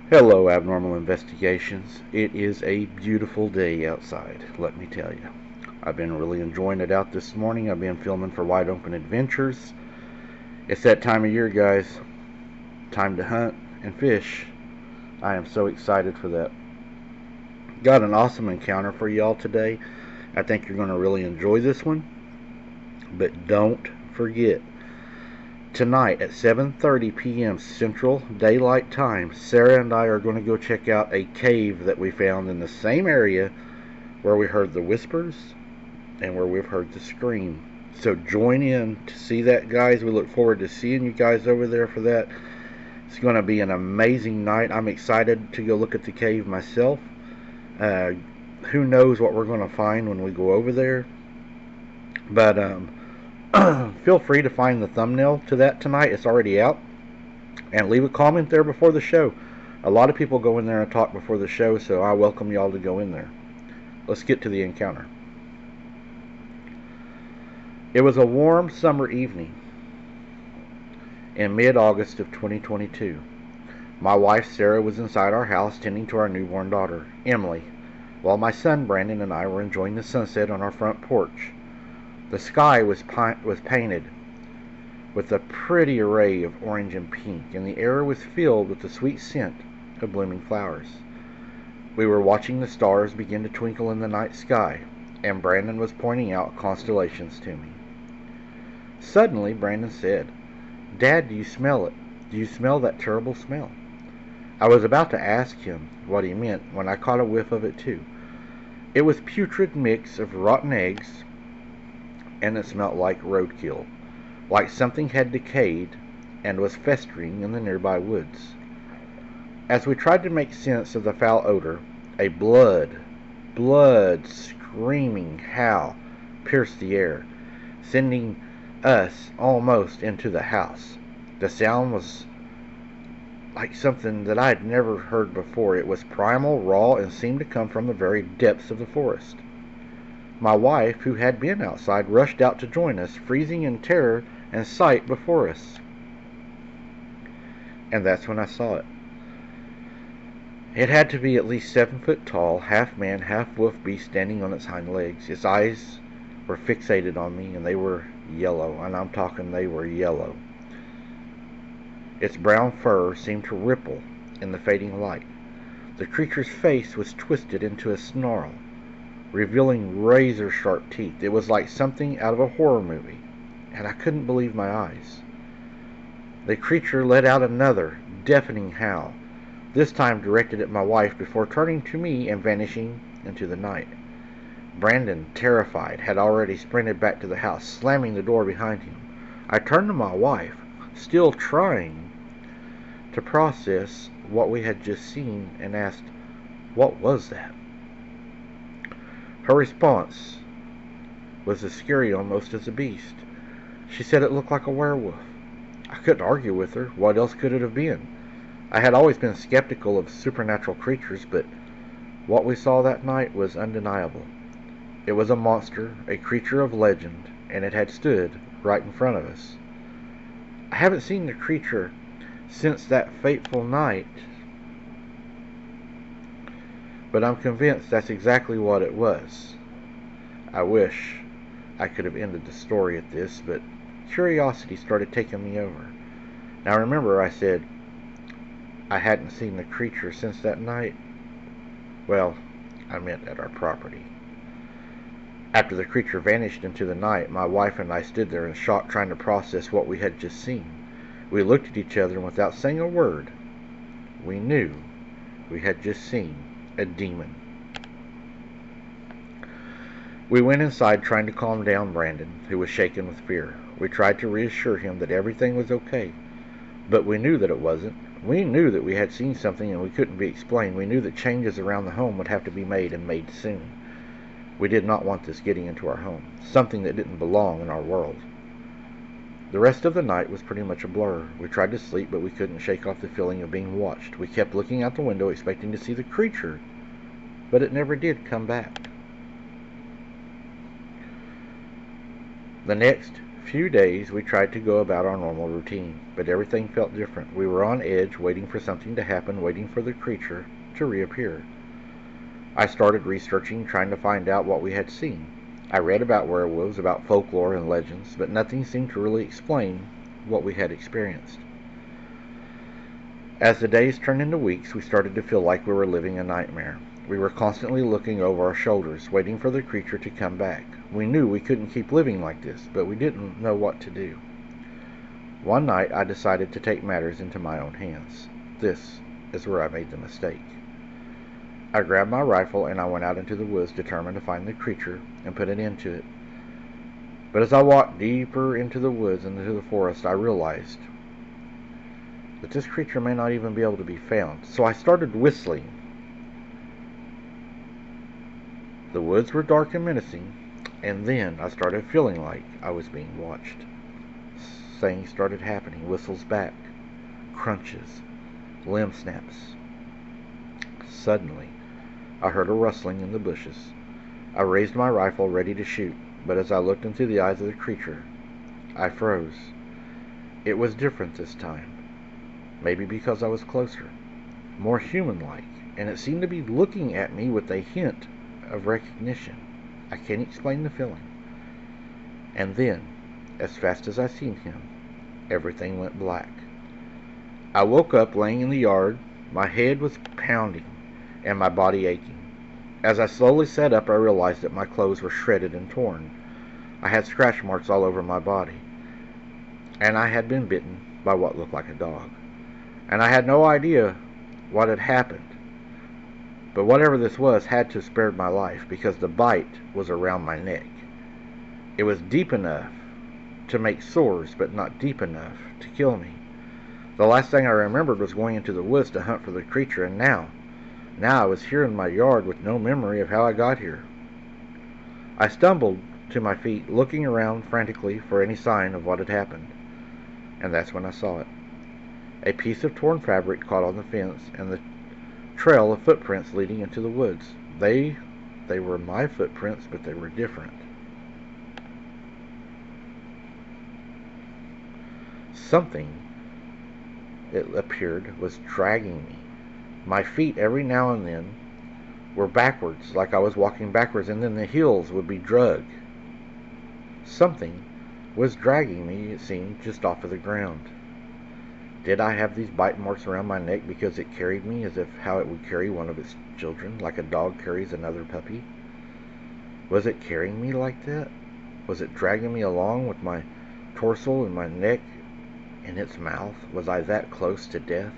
Hello, Abnormal Investigations. It is a beautiful day outside, let me tell you. I've been really enjoying it out this morning. I've been filming for Wide Open Adventures. It's that time of year, guys. Time to hunt and fish. I am so excited for that. Got an awesome encounter for y'all today. I think you're going to really enjoy this one. But don't forget, tonight at 7:30 p.m. Central Daylight Time, Sarah and I are going to go check out a cave that we found in the same area where we heard the whispers and where we've heard the scream. So join in to see that, guys. We look forward to seeing you guys over there for that. It's going to be an amazing night. I'm excited to go look at the cave myself. Who knows what we're going to find when we go over there. But feel free to find the thumbnail to that tonight. It's already out. And leave a comment there before the show. A lot of people go in there and talk before the show, so I welcome y'all to go in there. Let's get to the encounter. It was a warm summer evening in mid-August of 2022. My wife Sarah was inside our house tending to our newborn daughter, Emily, while my son Brandon and I were enjoying the sunset on our front porch. The sky was painted with a pretty array of orange and pink, and the air was filled with the sweet scent of blooming flowers. We were watching the stars begin to twinkle in the night sky, and Brandon was pointing out constellations to me. Suddenly, Brandon said, "Dad, do you smell it? Do you smell that terrible smell?" I was about to ask him what he meant when I caught a whiff of it too. It was putrid mix of rotten eggs, and it smelled like roadkill, like something had decayed and was festering in the nearby woods. As we tried to make sense of the foul odor, a blood-screaming howl pierced the air, sending us almost into the house. The sound was like something that I had never heard before. It was primal, raw, and seemed to come from the very depths of the forest. My wife, who had been outside, rushed out to join us, freezing in terror and sight before us. And that's when I saw it. It had to be at least 7 foot tall, half man, half wolf beast standing on its hind legs. Its eyes were fixated on me, and they were yellow, and I'm talking they were yellow. Its brown fur seemed to ripple in the fading light. The creature's face was twisted into a snarl, revealing razor-sharp teeth. It was like something out of a horror movie, and I couldn't believe my eyes. The creature let out another deafening howl, this time directed at my wife before turning to me and vanishing into the night. Brandon, terrified, had already sprinted back to the house, slamming the door behind him. I turned to my wife, still trying to process what we had just seen, and asked, "What was that?" Her response was as scary almost as a beast. She said it looked like a werewolf. I couldn't argue with her. What else could it have been? I had always been skeptical of supernatural creatures, but what we saw that night was undeniable. It was a monster, a creature of legend, and it had stood right in front of us. I haven't seen the creature since that fateful night, but I'm convinced that's exactly what it was. I wish I could have ended the story at this, but curiosity started taking me over. Now remember, I said I hadn't seen the creature since that night. Well, I meant at our property. After the creature vanished into the night, my wife and I stood there in shock, trying to process what we had just seen. We looked at each other, and without saying a word, we knew we had just seen a demon. We went inside, trying to calm down Brandon, who was shaken with fear. We tried to reassure him that everything was okay, but we knew that it wasn't. We knew that we had seen something and we couldn't be explained. We knew that changes around the home would have to be made, and made soon. We did not want this getting into our home, something that didn't belong in our world. The rest of the night was pretty much a blur. We tried to sleep, but we couldn't shake off the feeling of being watched. We kept looking out the window, expecting to see the creature, but it never did come back. The next few days we tried to go about our normal routine, but everything felt different. We were on edge, waiting for something to happen, waiting for the creature to reappear. I started researching, trying to find out what we had seen. I read about werewolves, about folklore and legends, but nothing seemed to really explain what we had experienced. As the days turned into weeks, we started to feel like we were living a nightmare. We were constantly looking over our shoulders, waiting for the creature to come back. We knew we couldn't keep living like this, but we didn't know what to do. One night, I decided to take matters into my own hands. This is where I made the mistake. I grabbed my rifle and I went out into the woods, determined to find the creature and put an end to it. But as I walked deeper into the woods and into the forest, I realized that this creature may not even be able to be found. So I started whistling. The woods were dark and menacing, and then I started feeling like I was being watched. Things started happening. Whistles back, crunches, limb snaps. Suddenly, I heard a rustling in the bushes. I raised my rifle, ready to shoot, but as I looked into the eyes of the creature, I froze. It was different this time. Maybe because I was closer, more human-like, and it seemed to be looking at me with a hint of recognition. I can't explain the feeling. And then, as fast as I seen him, everything went black. I woke up laying in the yard. My head was pounding and my body aching. As I slowly sat up, I realized that my clothes were shredded and torn. I had scratch marks all over my body, and I had been bitten by what looked like a dog. And I had no idea what had happened. But whatever this was had to have spared my life, because the bite was around my neck. It was deep enough to make sores, but not deep enough to kill me. The last thing I remembered was going into the woods to hunt for the creature, and now I was here in my yard with no memory of how I got here. I stumbled to my feet, looking around frantically for any sign of what had happened. And that's when I saw it. A piece of torn fabric caught on the fence, and the trail of footprints leading into the woods. They were my footprints, but they were different. Something, it appeared, was dragging me. My feet, every now and then, were backwards, like I was walking backwards, and then the heels would be dragged. Something was dragging me, it seemed, just off of the ground. Did I have these bite marks around my neck because it carried me as if how it would carry one of its children, like a dog carries another puppy? Was it carrying me like that? Was it dragging me along with my torso and my neck in its mouth? Was I that close to death?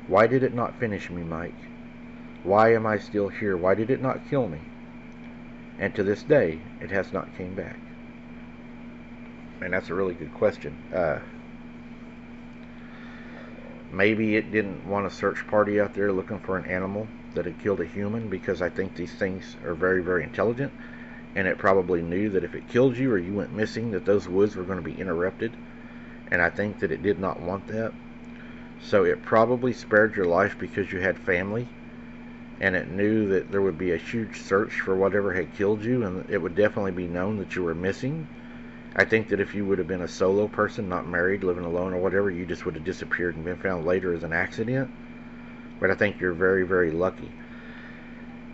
Why did it not finish me, Mike? Why am I still here? Why did it not kill me? And to this day, it has not came back. And that's a really good question. Maybe it didn't want a search party out there looking for an animal that had killed a human, because I think these things are very, very intelligent, and it probably knew that if it killed you or you went missing, that those woods were going to be interrupted, and I think that it did not want that. So it probably spared your life because you had family, and it knew that there would be a huge search for whatever had killed you, and it would definitely be known that you were missing. I think that if you would have been a solo person, not married, living alone or whatever, you just would have disappeared and been found later as an accident. But I think you're very, very lucky.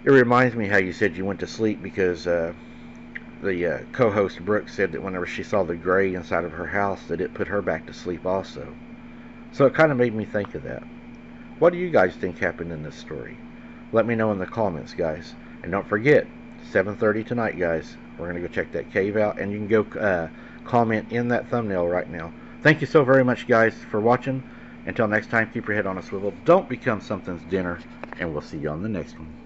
It reminds me how you said you went to sleep because the co-host Brooke said that whenever she saw the gray inside of her house, that it put her back to sleep also. So it kind of made me think of that. What do you guys think happened in this story? Let me know in the comments, guys. And don't forget, 7:30 tonight, guys. We're going to go check that cave out, and you can go comment in that thumbnail right now. Thank you so very much, guys, for watching. Until next time, keep your head on a swivel. Don't become something's dinner, and we'll see you on the next one.